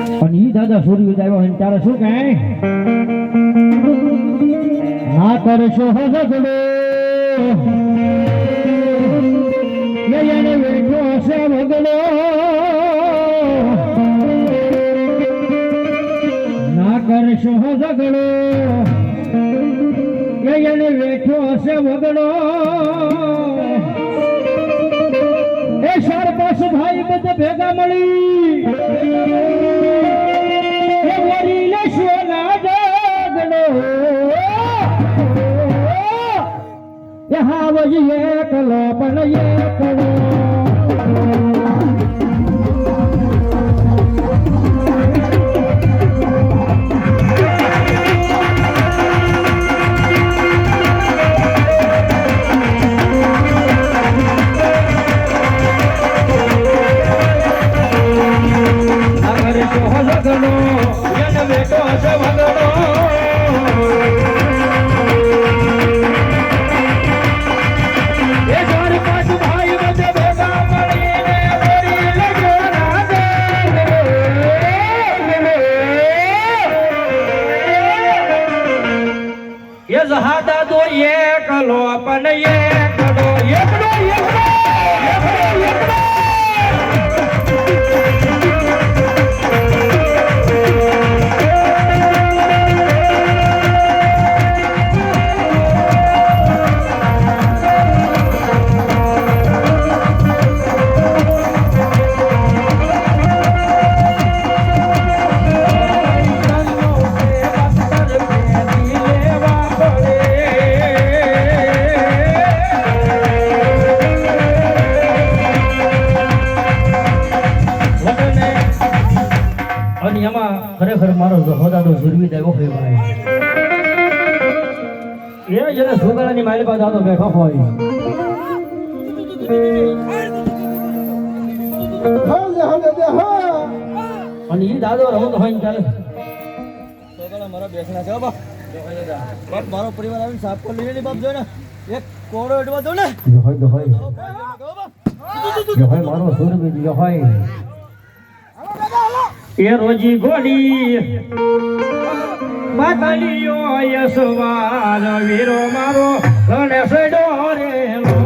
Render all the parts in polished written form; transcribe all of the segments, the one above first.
પણ ઈ દાદા સૂર્ય આવ્યો હોય ત્યારે શું કહે ના કરશો હસડો એને બેઠો હશે વગડો ના કરશો ઝઘડો એને બેઠો હશે વગડો એ ચાર પાંચ ભાઈ બધા ભેગા મળી એ વરીને સોના જગડો એ હાવજી એકલો પણ એકલો જહાદા દો એકલો પણ એકલો એકલો એકલો ખરેખર મારો જહોદાદો સુરવીર આવ્યો હોય ભાઈ એ જેને સુગરાની મારી પાસે આવતો બેઠો હોય અને એ દાદો રમતો હોય ને ત્યારે મારા બેસણા છે બાપ મારો પરિવાર આવીને સાફ કરી લીધી બાપ જો ને એક કોરો એડવા દો ને હોય મારો સુરવીર હોય એ રોજી ગોડી માતાલીઓ યસવાર વીરો મારો ગણેશ ડોરેલો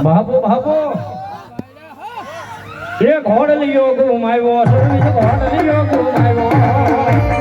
બાપુ બાપુ એ ઘોડ લીયો ગુમાવ્યો ઘોડ લીયો ગુમાવ્યો